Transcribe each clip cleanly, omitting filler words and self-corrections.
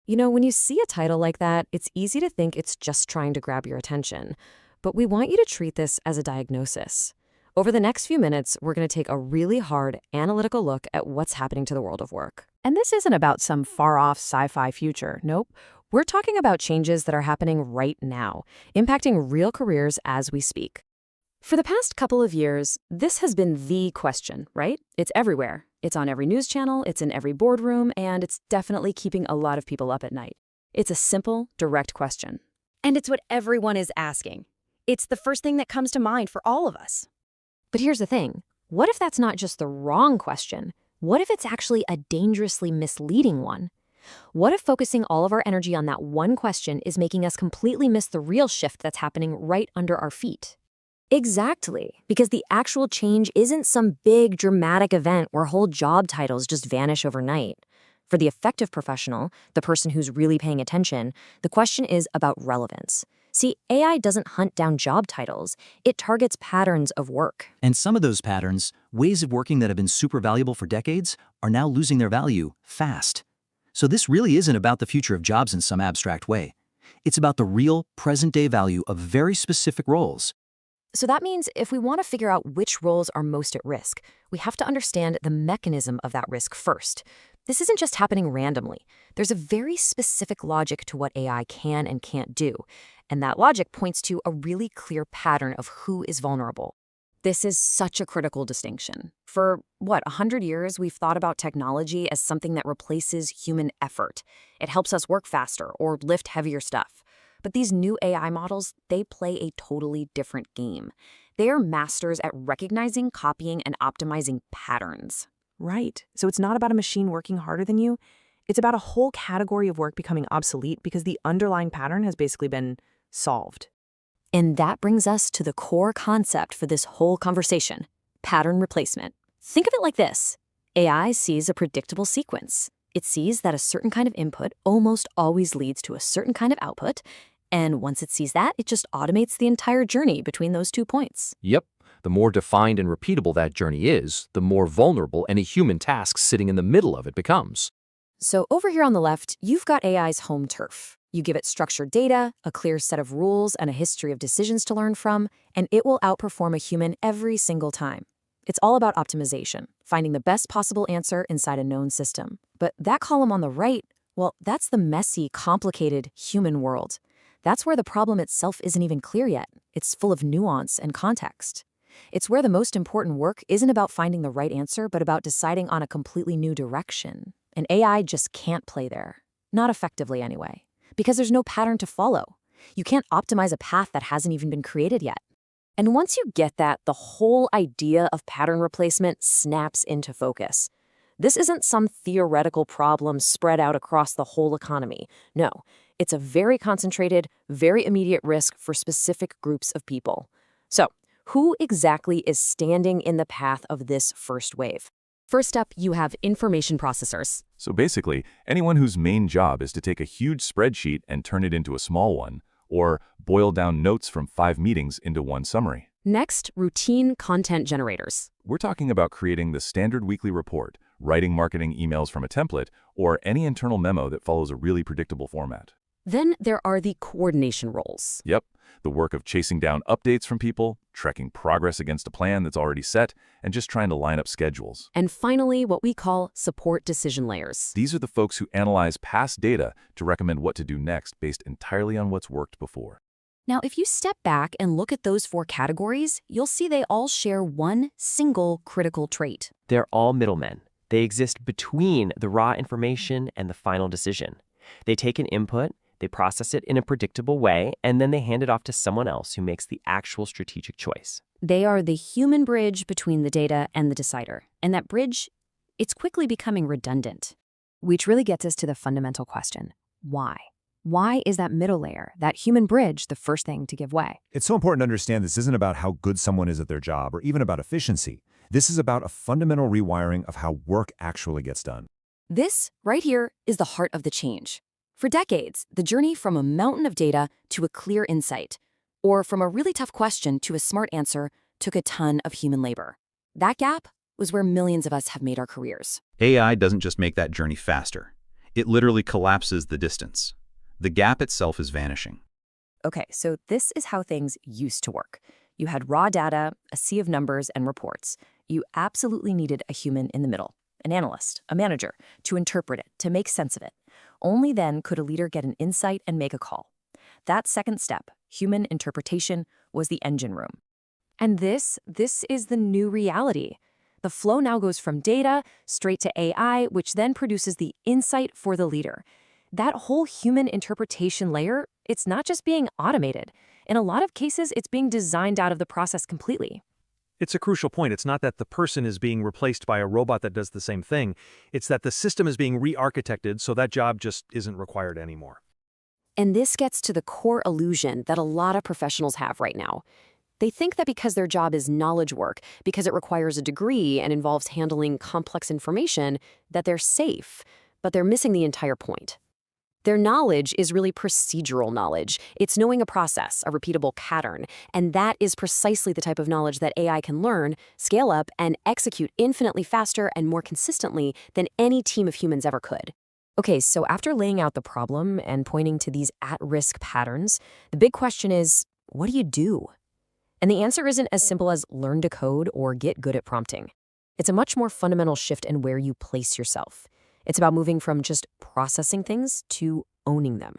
When you see a title like that, it's easy to think it's just trying to grab your attention. But we want you to treat this as a diagnosis. Over the next few minutes, we're going to take a really hard, analytical look at what's happening to the world of work. And this isn't about some far-off sci-fi future. Nope. We're talking about changes that are happening right now, impacting real careers as we speak. For the past couple of years, this has been the question, right? It's everywhere. It's on every news channel, it's in every boardroom, and it's definitely keeping a lot of people up at night. It's a simple, direct question. And it's what everyone is asking. It's the first thing that comes to mind for all of us. But here's the thing. What if that's not just the wrong question? What if it's actually a dangerously misleading one? What if focusing all of our energy on that one question is making us completely miss the real shift that's happening right under our feet? Exactly, because the actual change isn't some big, dramatic event where whole job titles just vanish overnight. For the effective professional, the person who's really paying attention, the question is about relevance. See, AI doesn't hunt down job titles. It targets patterns of work. And some of those patterns, ways of working that have been super valuable for decades, are now losing their value fast. So this really isn't about the future of jobs in some abstract way. It's about the real, present-day value of very specific roles. So that means if we want to figure out which roles are most at risk, we have to understand the mechanism of that risk first. This isn't just happening randomly. There's a very specific logic to what AI can and can't do, and that logic points to a really clear pattern of who is vulnerable. This is such a critical distinction. For, 100 years, we've thought about technology as something that replaces human effort. It helps us work faster or lift heavier stuff. But these new AI models, they play a totally different game. They are masters at recognizing, copying, and optimizing patterns. Right. So it's not about a machine working harder than you. It's about a whole category of work becoming obsolete because the underlying pattern has basically been solved. And that brings us to the core concept for this whole conversation, pattern replacement. Think of it like this. AI sees a predictable sequence. It sees that a certain kind of input almost always leads to a certain kind of output, and once it sees that, it just automates the entire journey between those 2 points. Yep. The more defined and repeatable that journey is, the more vulnerable any human task sitting in the middle of it becomes. So over here on the left, you've got AI's home turf. You give it structured data, a clear set of rules, and a history of decisions to learn from, and it will outperform a human every single time. It's all about optimization, finding the best possible answer inside a known system. But that column on the right, well, that's the messy, complicated human world. That's where the problem itself isn't even clear yet. It's full of nuance and context. It's where the most important work isn't about finding the right answer, but about deciding on a completely new direction. And AI just can't play there. Not effectively anyway. Because there's no pattern to follow. You can't optimize a path that hasn't even been created yet. And once you get that, the whole idea of pattern replacement snaps into focus. This isn't some theoretical problem spread out across the whole economy. No, it's a very concentrated, very immediate risk for specific groups of people. So, who exactly is standing in the path of this first wave? First up, you have information processors. So basically, anyone whose main job is to take a huge spreadsheet and turn it into a small one, or boil down notes from 5 meetings into one summary. Next, routine content generators. We're talking about creating the standard weekly report, writing marketing emails from a template, or any internal memo that follows a really predictable format. Then there are the coordination roles. Yep, the work of chasing down updates from people, tracking progress against a plan that's already set, and just trying to line up schedules. And finally, what we call support decision layers. These are the folks who analyze past data to recommend what to do next based entirely on what's worked before. Now, if you step back and look at those 4 categories, you'll see they all share one single critical trait. They're all middlemen. They exist between the raw information and the final decision. They take an input, they process it in a predictable way, and then they hand it off to someone else who makes the actual strategic choice. They are the human bridge between the data and the decider. And that bridge, it's quickly becoming redundant. Which really gets us to the fundamental question. Why? Why is that middle layer, that human bridge, the first thing to give way? It's so important to understand this isn't about how good someone is at their job or even about efficiency. This is about a fundamental rewiring of how work actually gets done. This, right here, is the heart of the change. For decades, the journey from a mountain of data to a clear insight, or from a really tough question to a smart answer, took a ton of human labor. That gap was where millions of us have made our careers. AI doesn't just make that journey faster. It literally collapses the distance. The gap itself is vanishing. Okay, so this is how things used to work. You had raw data, a sea of numbers and reports. You absolutely needed a human in the middle, an analyst, a manager, to interpret it, to make sense of it. Only then could a leader get an insight and make a call. That second step, human interpretation, was the engine room. And this is the new reality. The flow now goes from data straight to AI, which then produces the insight for the leader. That whole human interpretation layer, it's not just being automated. In a lot of cases, it's being designed out of the process completely. It's a crucial point. It's not that the person is being replaced by a robot that does the same thing. It's that the system is being re-architected so that job just isn't required anymore. And this gets to the core illusion that a lot of professionals have right now. They think that because their job is knowledge work, because it requires a degree and involves handling complex information, that they're safe, but they're missing the entire point. Their knowledge is really procedural knowledge. It's knowing a process, a repeatable pattern, and that is precisely the type of knowledge that AI can learn, scale up, and execute infinitely faster and more consistently than any team of humans ever could. Okay, so after laying out the problem and pointing to these at-risk patterns, the big question is, what do you do? And the answer isn't as simple as learn to code or get good at prompting. It's a much more fundamental shift in where you place yourself. It's about moving from just processing things to owning them.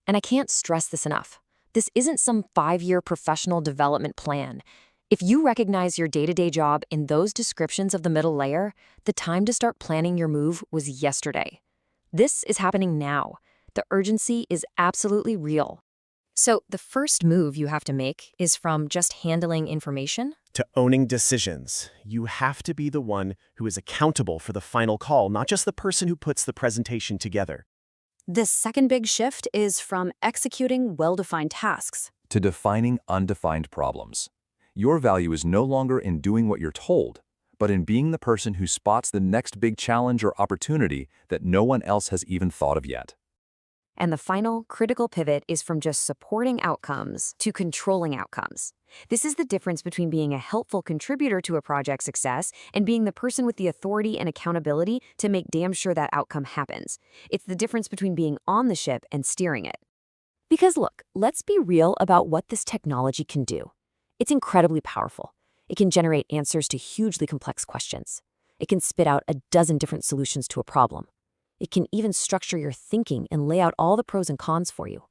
And I can't stress this enough. This isn't some 5-year professional development plan. If you recognize your day-to-day job in those descriptions of the middle layer, the time to start planning your move was yesterday. This is happening now. The urgency is absolutely real. So the first move you have to make is from just handling information to owning decisions. You have to be the one who is accountable for the final call, not just the person who puts the presentation together. The second big shift is from executing well-defined tasks To defining undefined problems. Your value is no longer in doing what you're told, but in being the person who spots the next big challenge or opportunity that no one else has even thought of yet. And the final critical pivot is from just supporting outcomes to controlling outcomes. This is the difference between being a helpful contributor to a project's success and being the person with the authority and accountability to make damn sure that outcome happens. It's the difference between being on the ship and steering it. Because look, let's be real about what this technology can do. It's incredibly powerful. It can generate answers to hugely complex questions. It can spit out a dozen different solutions to a problem. It can even structure your thinking and lay out all the pros and cons for you.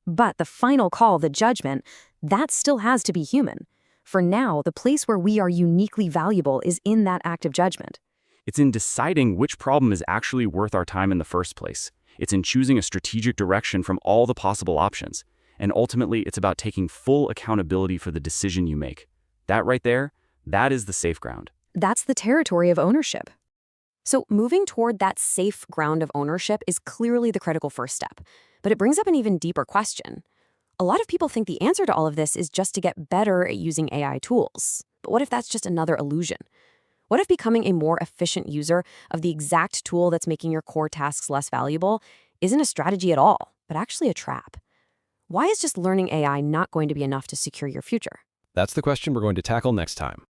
But the final call, the judgment, that still has to be human. For now, the place where we are uniquely valuable is in that act of judgment. It's in deciding which problem is actually worth our time in the first place. It's in choosing a strategic direction from all the possible options. And ultimately, it's about taking full accountability for the decision you make. That right there, that is the safe ground. That's the territory of ownership. So moving toward that safe ground of ownership is clearly the critical first step. But it brings up an even deeper question. A lot of people think the answer to all of this is just to get better at using AI tools. But what if that's just another illusion? What if becoming a more efficient user of the exact tool that's making your core tasks less valuable isn't a strategy at all, but actually a trap? Why is just learning AI not going to be enough to secure your future? That's the question we're going to tackle next time.